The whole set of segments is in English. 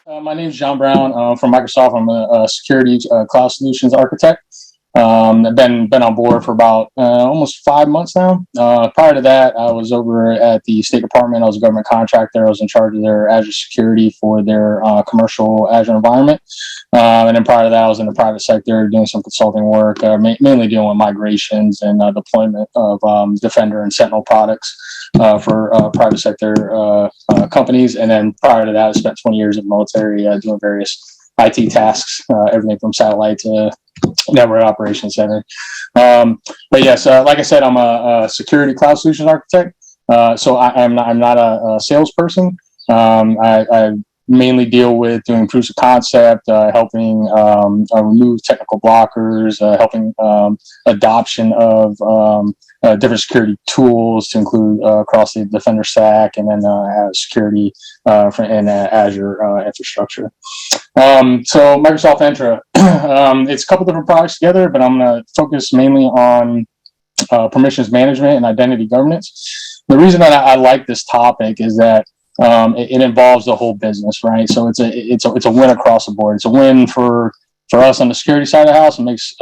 My name is John Brown from Microsoft. I'm a security cloud solutions architect. I've been on board for about almost 5 months now. Prior to that, I was over at the State Department. I was a government contractor. I was in charge of their Azure security for their commercial Azure environment. And then prior to that, I was in the private sector doing some consulting work, mainly dealing with migrations and deployment of Defender and Sentinel products for private sector companies. And then prior to that, I spent 20 years in the military doing various IT tasks, everything from satellite to network operations center. But yes, like I said, I'm a security cloud solutions architect. So I'm not a salesperson. I mainly deal with doing proofs of concept, helping remove technical blockers, helping adoption of different security tools to include across the Defender stack, and then security in Azure infrastructure. So Microsoft Entra, it's a couple different products together, but I'm going to focus mainly on permissions management and identity governance. The reason that I like this topic is that it involves the whole business, right? So it's a win across the board. It's a win for us on the security side of the house. It makes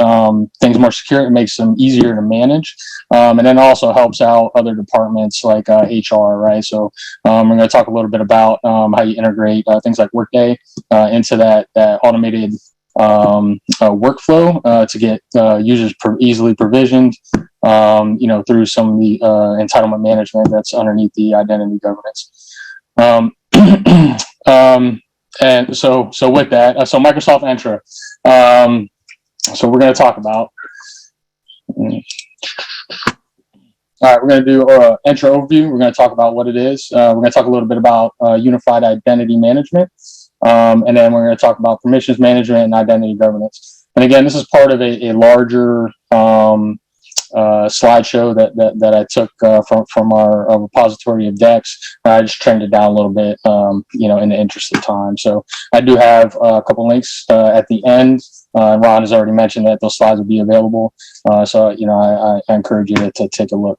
things more secure. It makes them easier to manage, and then also helps out other departments like HR, right? So we're going to talk a little bit about how you integrate things like Workday into that automated workflow to get users easily provisioned, through some of the entitlement management that's underneath the identity governance. And so with that, so Microsoft Entra. So we're going to talk about. All right, we're going to do Entra overview. We're going to talk about what it is. We're going to talk a little bit about unified identity management, and then we're going to talk about permissions management and identity governance. And again, this is part of a larger slideshow that I took from our repository of decks. I just trimmed it down a little bit, in the interest of time. So I do have a couple links at the end. Ron has already mentioned that those slides will be available. So I encourage you to take a look.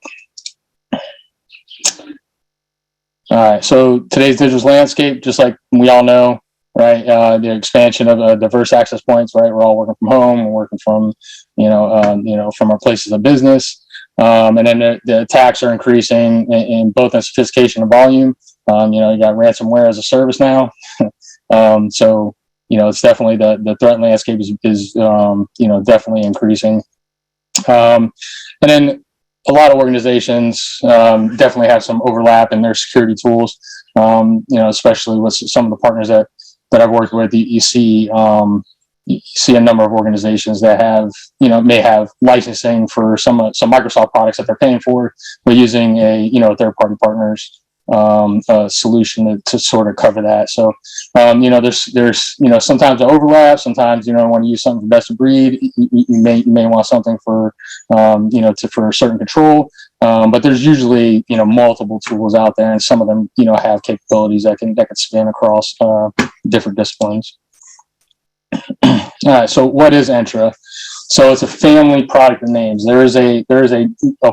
All right. So today's digital landscape, just like we all know, right? The expansion of diverse access points, right? We're all working from home. We're working from, from our places of business. And then the attacks are increasing in both in sophistication and volume. You got ransomware as a service now. So, it's definitely the threat landscape is definitely increasing. And then a lot of organizations definitely have some overlap in their security tools, especially with some of the partners that I've worked with. You see a number of organizations that have, may have licensing for some Microsoft products that they're paying for, but using a, third-party partners solution to sort of cover that. So, there's sometimes the overlap. Sometimes, want to use something for best of breed. You may want something for, for certain control. But there's usually, multiple tools out there, and some of them, have capabilities that can span across different disciplines. All right. So what is Entra? So it's a family product of names. There is a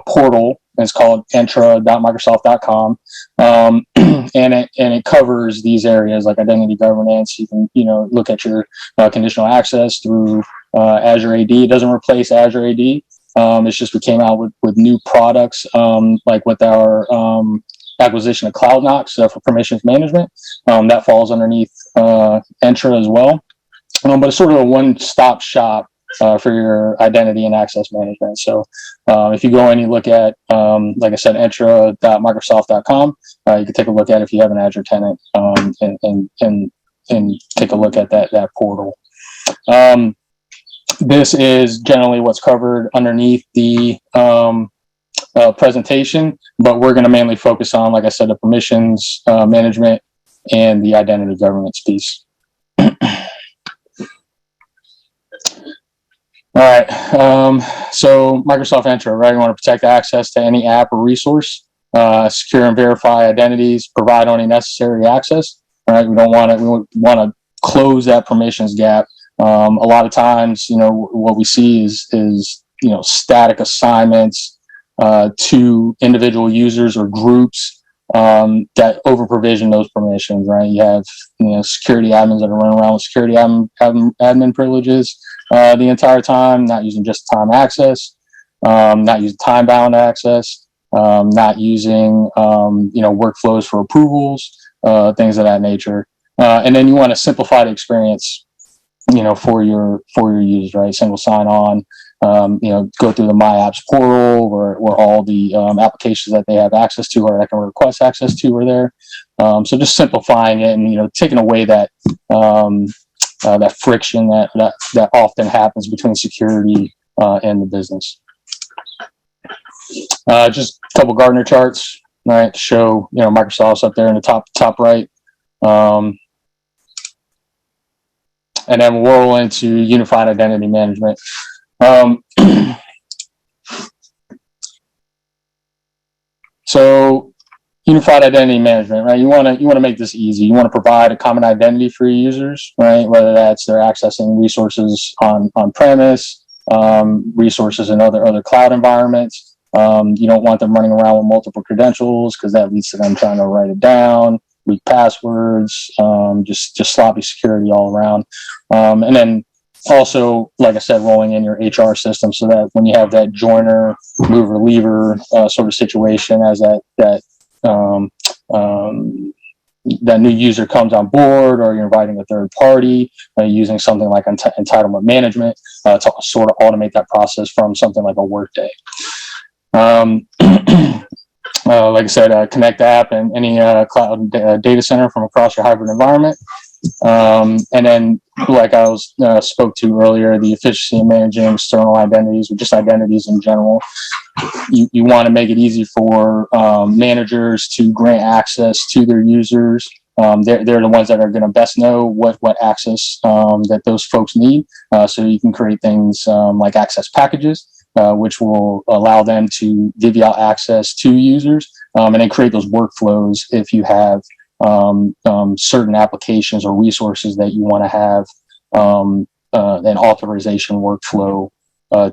portal. It's called entra.microsoft.com, and it covers these areas like identity governance. You can look at your conditional access through Azure AD. It doesn't replace Azure AD. It's just we came out with new products like with our acquisition of CloudKnox for permissions management. That falls underneath Entra as well, but it's sort of a one-stop shop for your identity and access management. So if you go and you look at, like I said, entra.microsoft.com, you can take a look at it if you have an Azure tenant and take a look at that portal. This is generally what's covered underneath the presentation, but we're going to mainly focus on, like I said, the permissions management and the identity governance piece. All right, so Microsoft Entra, right? We want to protect access to any app or resource, secure and verify identities, provide only necessary access. All right, we want to close that permissions gap. A lot of times, what we see is static assignments to individual users or groups that over provision those permissions, right? You have, security admins that are running around with security admin privileges the entire time, not using just time access, not using time bound access, not using, workflows for approvals, things of that nature. And then you want to simplify the experience, for your users, right? Single sign on, go through the My Apps portal where all the applications that they have access to or that can request access to are there. So just simplifying it and, taking away that that friction that often happens between security and the business. Just a couple Gartner charts, right, to show, Microsoft's up there in the top right. And then we'll roll into unified identity management. So unified identity management, right? You want to make this easy. You want to provide a common identity for your users, right? Whether that's they're accessing resources on premise, resources in other cloud environments. You don't want them running around with multiple credentials because that leads to them trying to write it down, weak passwords, just sloppy security all around. And then also, like I said, rolling in your HR system so that when you have that joiner, mover, leaver sort of situation as that new user comes on board, or you're inviting a third party, using something like entitlement management to sort of automate that process from something like a Workday. Like I said, connect app and any cloud data center from across your hybrid environment. And then, like I spoke to earlier, the efficiency of managing external identities, or just identities in general. You want to make it easy for managers to grant access to their users. They're the ones that are going to best know what access that those folks need. So you can create things like access packages, which will allow them to divvy out access to users, and then create those workflows if you have certain applications or resources that you want to have an authorization workflow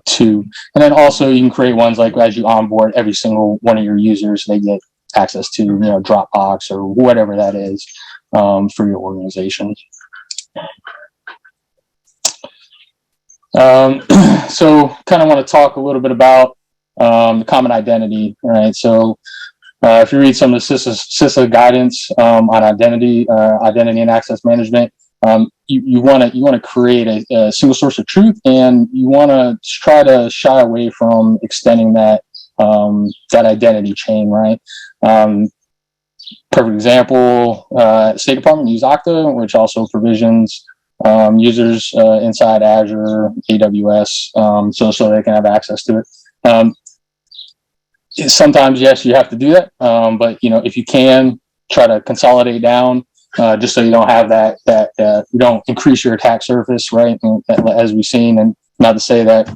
to. And then also you can create ones like as you onboard every single one of your users, they get access to Dropbox or whatever that is for your organization. So kind of want to talk a little bit about the common identity, right? So if you read some of the CISA guidance on identity and access management, you want to create a single source of truth, and you want to try to shy away from extending that identity chain, right? Perfect example: State Department use Okta, which also provisions users inside Azure, AWS, so they can have access to it. Sometimes, yes, you have to do that, but if you can, try to consolidate down, just so you don't have that you don't increase your attack surface, right? And as we've seen, and not to say that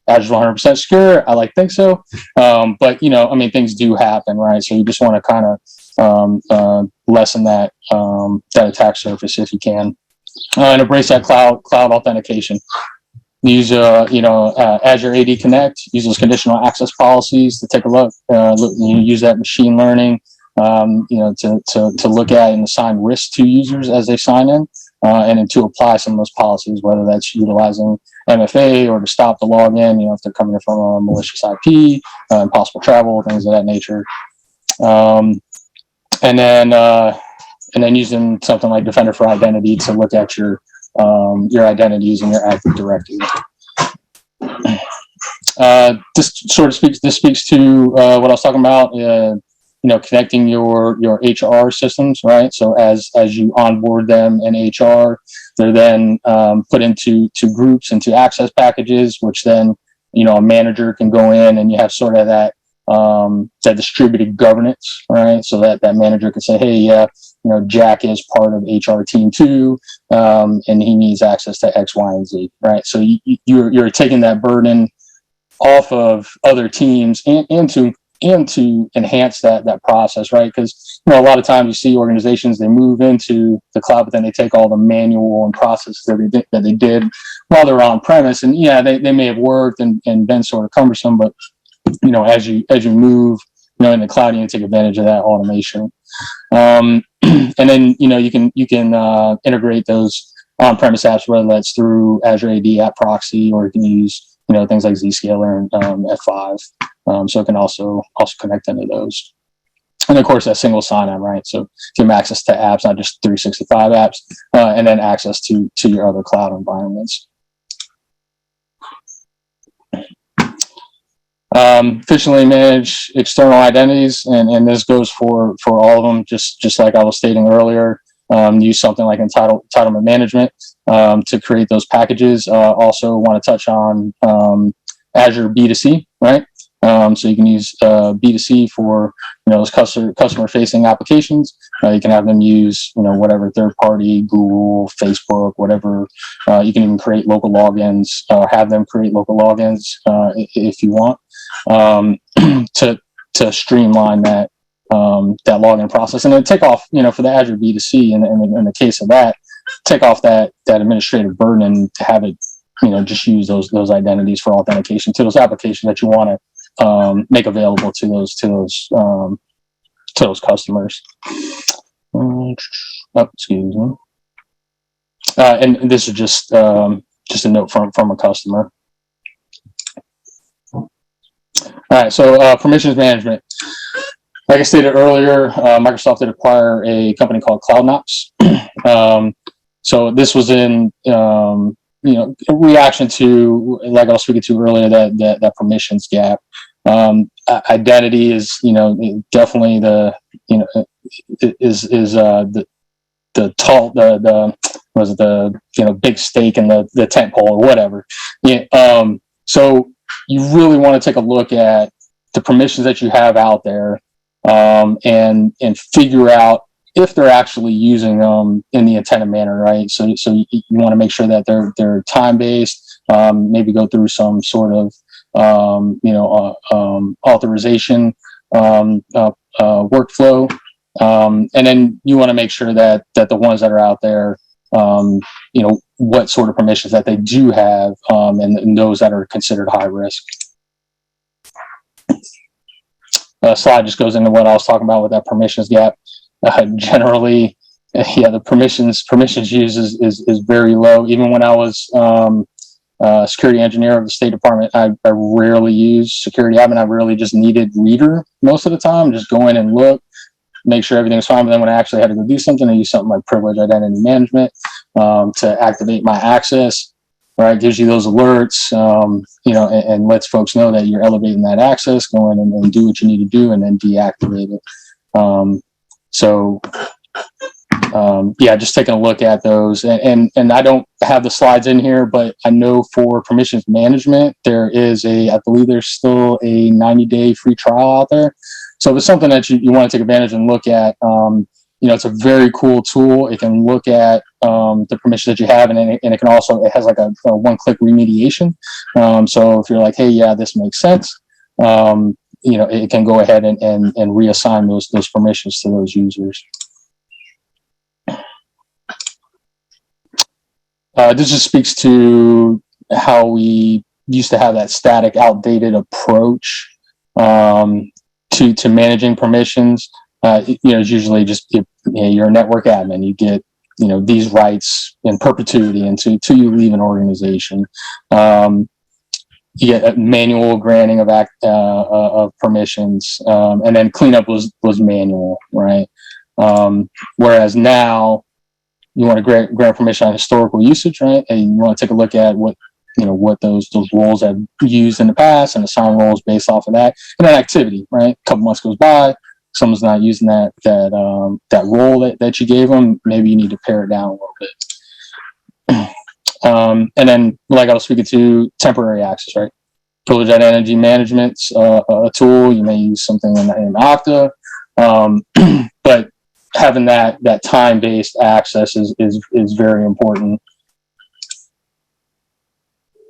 Azure's 100% secure, I think so, but things do happen, right? So you just want to kind of lessen that attack surface if you can, and embrace that cloud authentication. Use Azure AD Connect. Use those conditional access policies to take a look. Use that machine learning, to look at and assign risk to users as they sign in, and then to apply some of those policies, whether that's utilizing MFA or to stop the login. If they're coming in from a malicious IP, impossible travel, things of that nature, and then using something like Defender for Identity to look at your identities in your Active Directory. This speaks to what I was talking about. Connecting your HR systems, right? So as you onboard them in HR, they're then put into groups, into access packages, which then a manager can go in, and you have sort of that distributed governance, right? So that manager can say, hey, Jack is part of HR team 2, and he needs access to X, Y, and Z, right? So you're taking that burden off of other teams and to enhance that process, right? Because a lot of times you see organizations, they move into the cloud, but then they take all the manual and processes that they did while they're on premise, and they may have worked and been sort of cumbersome, but as you move in the cloud, you can take advantage of that automation. And then, you can integrate those on-premise apps, whether that's through Azure AD App Proxy, or you can use, things like Zscaler and F5. So it can also connect into those. And of course, that single sign-on, right? So give them access to apps, not just 365 apps, and then access to your other cloud environments. Efficiently manage external identities, and this goes for all of them. Just like I was stating earlier, use something like entitlement management to create those packages. Also, want to touch on Azure B2C, right? So you can use B2C for those customer-facing applications. You can have them use whatever third-party, Google, Facebook, whatever. You can even create local logins, have them create local logins if you want, to streamline that login process, and then take off for the Azure B2C. In the case of that, take off that administrative burden and to have it just use those identities for authentication to those applications that you want to make available to those customers. Excuse me. And this is just a note from a customer. All right, so permissions management. Like I stated earlier, Microsoft did acquire a company called CloudKnox. So this was in reaction to, like I was speaking to earlier, that permissions gap. Identity is definitely the big stake in the tent pole or whatever. So you really want to take a look at the permissions that you have out there, and figure out if they're actually using them in the intended manner, right? So you want to make sure that they're time-based, maybe go through some sort of authorization workflow, and then you want to make sure that the ones that are out there, what sort of permissions that they do have, and those that are considered high risk. Slide just goes into what I was talking about with that permissions gap. Generally, the permissions use is very low. Even when I was security engineer of the State Department, I rarely use security admin. I really just needed reader most of the time. Just go in and look, make sure everything's fine. But then when I actually had to go do something, I use something like privilege identity management to activate my access. Right, gives you those alerts, and lets folks know that you're elevating that access. Go in and do what you need to do, and then deactivate it. Just taking a look at those, and I don't have the slides in here, but I know for permissions management, I believe there's still a 90-day free trial out there. So if it's something that you want to take advantage and look at, it's a very cool tool. It can look at the permissions that you have, and it can also, it has like a one-click remediation. So if you're like, hey, yeah, this makes sense, it can go ahead and reassign those permissions to those users. This just speaks to how we used to have that static, outdated approach to managing permissions. It's usually just you're a network admin. You get these rights in perpetuity until you leave an organization. You get a manual granting of permissions, and then cleanup was manual, right? Whereas now you want to grant permission on historical usage, right? And you want to take a look at what those roles have used in the past and assign roles based off of that. And then activity, right? A couple months goes by, someone's not using that role that you gave them. Maybe you need to pare it down a little bit. And then, like I was speaking to, temporary access, right? Privileged identity management's a tool. You may use something in Okta, but having that time-based access is very important.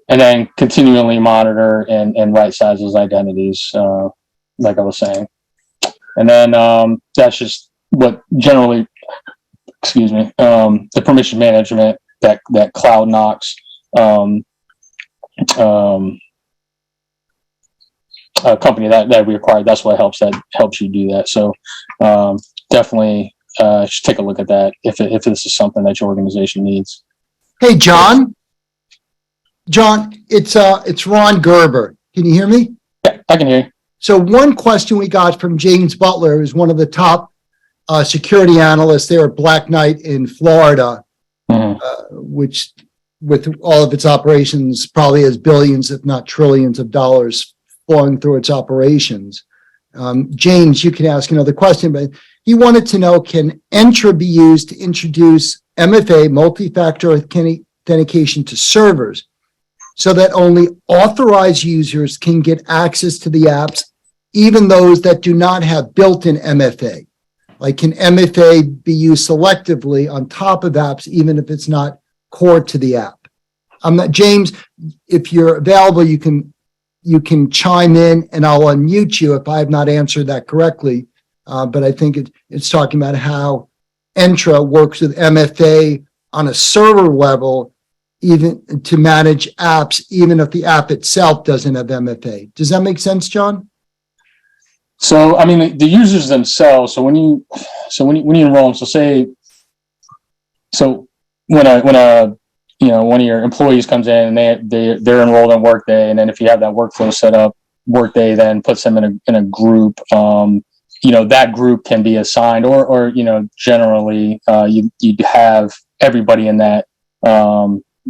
And then continually monitor and right-size those identities, like I was saying. And then that's just what generally, the permission management that CloudKnox company that we acquired. That's what helps you do that. So definitely should take a look at that if this is something that your organization needs. Hey, John, it's Ron Gerber. Can you hear me? Yeah, I can hear you. So one question we got from James Butler, who's one of the top security analysts there at Black Knight in Florida, which with all of its operations probably has billions, if not trillions of dollars flowing through its operations. James, you can ask another question, but he wanted to know, can Entra be used to introduce MFA, multi-factor authentication, to servers so that only authorized users can get access to the apps, even those that do not have built-in MFA? Like, can MFA be used selectively on top of apps, even if it's not core to the app? James, if you're available, you can chime in and I'll unmute you if I have not answered that correctly. But I think it's talking about how Entra works with MFA on a server level, even to manage apps, even if the app itself doesn't have MFA. Does that make sense, John? So, I mean, the users themselves. So when you enroll them, when one of your employees comes in and they're enrolled in Workday, and then if you have that workflow set up, Workday then puts them in a group. That group can be assigned, or generally you'd have everybody in that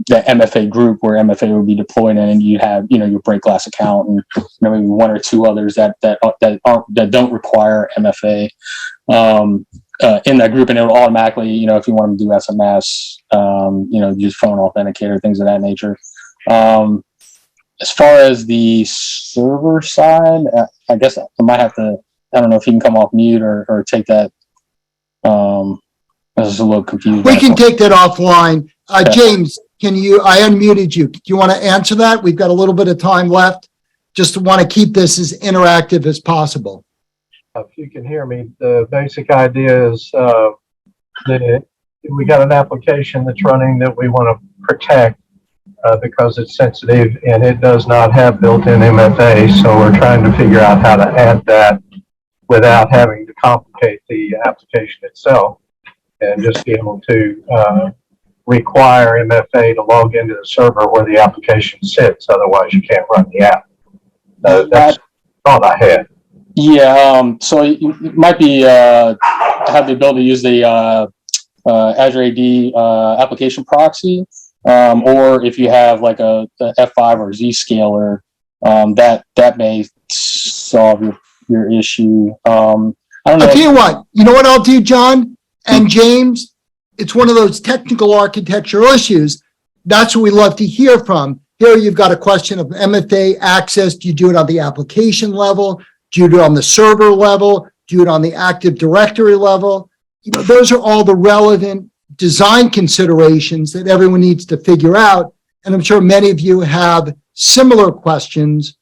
MFA group where MFA would be deployed in, and you have your break glass account and maybe one or two others that don't require MFA in that group, and it will automatically, if you want to do SMS, use phone authenticator, things of that nature. As far as the server side, I guess I might have to. I don't know if you can come off mute or take that. I was a little confused. We can take that offline. James, I unmuted you. Do you want to answer that? We've got a little bit of time left. Just want to keep this as interactive as possible. If you can hear me, the basic idea is that we got an application that's running that we want to protect because it's sensitive and it does not have built-in MFA. So we're trying to figure out how to add that without having to complicate the application itself, and just be able to require MFA to log into the server where the application sits. Otherwise, you can't run the app. That's all I had. Yeah. So you might be have the ability to use the Azure AD application proxy, or if you have like a F5 or Zscaler, that may solve your issue. I don't know. I'll tell you what. You know what I'll do, John and James? It's one of those technical architectural issues. That's what we love to hear from. Here you've got a question of MFA access. Do you do it on the application level? Do you do it on the server level? Do you do it on the Active Directory level? Those are all the relevant design considerations that everyone needs to figure out. And I'm sure many of you have similar questions.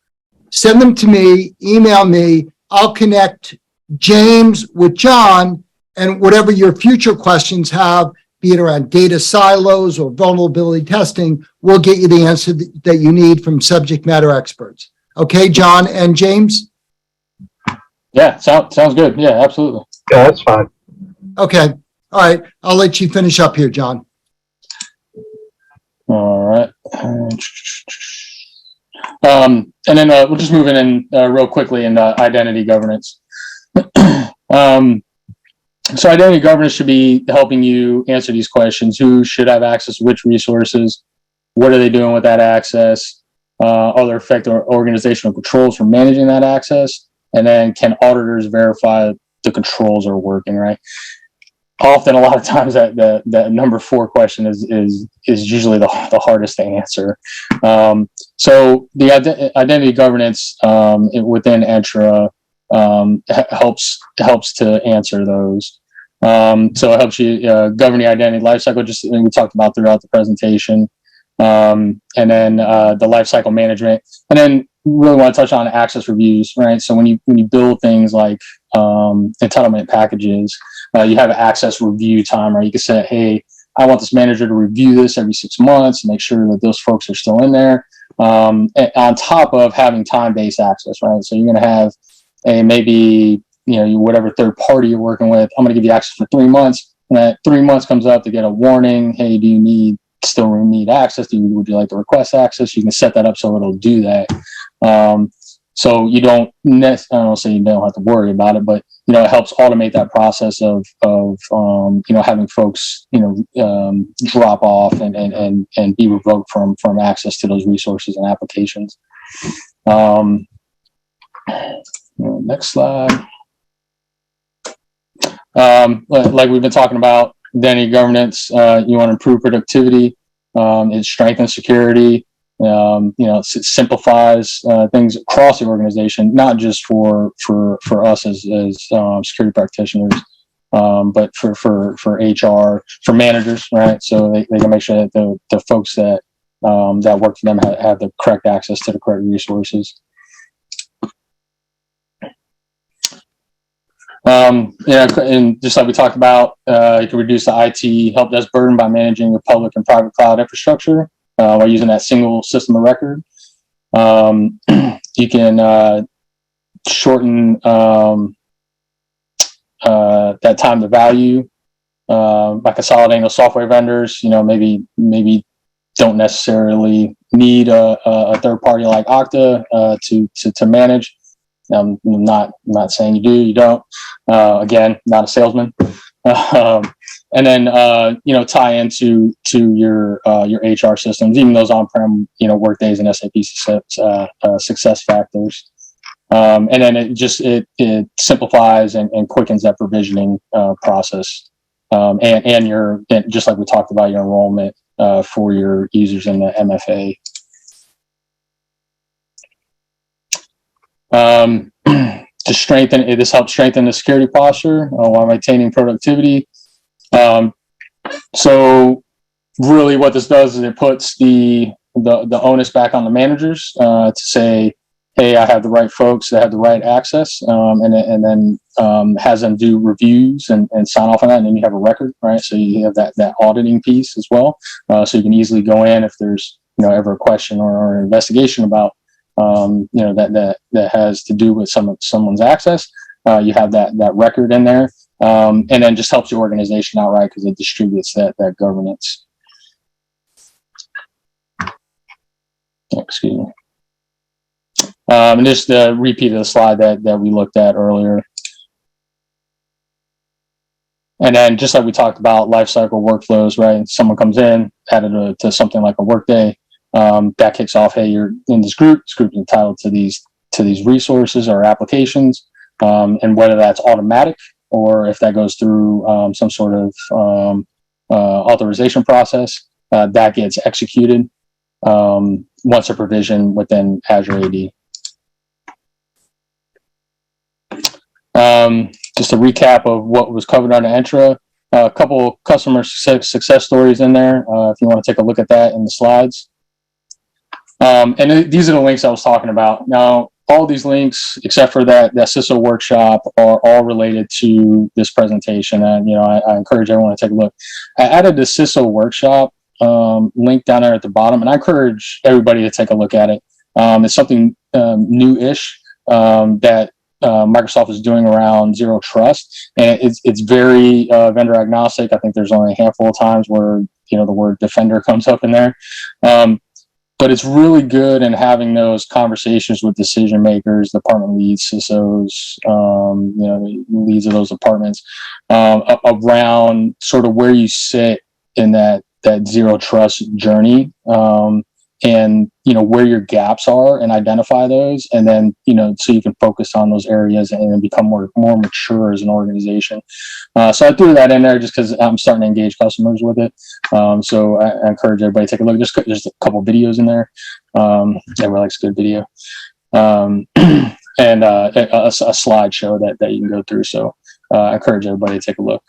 Send them to me, email me. I'll connect James with John, and whatever your future questions have, be it around data silos or vulnerability testing, we'll get you the answer that you need from subject matter experts. Okay, John and James? Yeah, sounds good. Yeah, absolutely. Yeah, that's fine. Okay. All right. I'll let you finish up here, John. All right. And then we'll just move in real quickly in identity governance. So identity governance should be helping you answer these questions. Who should have access to which resources? What are they doing with that access? Are there effective organizational controls for managing that access? And then can auditors verify the controls are working, right? Often, a lot of times, that number 4 question is usually the hardest to answer. So the identity governance within Entra helps to answer those. So it helps you govern the identity lifecycle, just we talked about throughout the presentation, and then the lifecycle management, and then we really want to touch on access reviews, right? So when you build things like entitlement packages, you have an access review time, right? You can say, hey, I want this manager to review this every 6 months and make sure that those folks are still in there. on top of having time-based access, right? So you're going to have maybe, whatever third party you're working with, I'm going to give you access for 3 months. And that 3 months comes up to get a warning. Hey, do you still need access? Would you like to request access? You can set that up so it'll do that. So you don't I don't say you don't have to worry about it, but it helps automate that process of having folks drop off and be revoked from access to those resources and applications. Next slide. Like we've been talking about, identity governance. You want to improve productivity. It strengthens security. It simplifies things across the organization, not just for us as security practitioners, but for HR, for managers, right? So they can make sure that the folks that work for them have the correct access to the correct resources. And just like we talked about, you can reduce the IT help desk burden by managing your public and private cloud infrastructure by using that single system of record. You can shorten that time to value by consolidating those software vendors. Maybe don't necessarily need a third party like Okta to manage. I'm not saying you do, you don't. Again, not a salesman. And then tie into your HR systems, even those on-prem Workdays and SAP success factors. And then it simplifies and quickens that provisioning process. And just like we talked about, your enrollment for your users in the MFA. This helps strengthen the security posture while maintaining productivity. So really what this does is it puts the onus back on the managers to say, hey, I have the right folks that have the right access, and then has them do reviews and sign off on that, and then you have a record, right? So you have that auditing piece as well. So you can easily go in if there's ever a question or an investigation about that has to do with someone's access. You have that record in there, and then just helps your organization outright because it distributes that governance. Excuse me. And just the repeat of the slide that we looked at earlier. And then just like we talked about lifecycle workflows, right? Someone comes in, added to something like a Workday. That kicks off, hey, you're in this group. This group's entitled to these resources or applications, and whether that's automatic or if that goes through some sort of authorization process, that gets executed once a provision within Azure AD. Just a recap of what was covered on Entra. A couple customer success stories in there. If you want to take a look at that in the slides. And these are the links I was talking about. Now, all these links, except for that CISO workshop, are all related to this presentation. And, I encourage everyone to take a look. I added the CISO workshop link down there at the bottom, and I encourage everybody to take a look at it. It's something new-ish that Microsoft is doing around zero trust. And it's very vendor agnostic. I think there's only a handful of times where, the word defender comes up in there. But it's really good in having those conversations with decision makers, department leads, CISOs, leads of those departments, around sort of where you sit in that zero trust journey, and where your gaps are, and identify those, and then so you can focus on those areas and become more mature as an organization. So I threw that in there just because I'm starting to engage customers with it. So I encourage everybody to take a look. Just a couple videos in there. Everyone likes a good video, and a slideshow that you can go through. So I encourage everybody to take a look.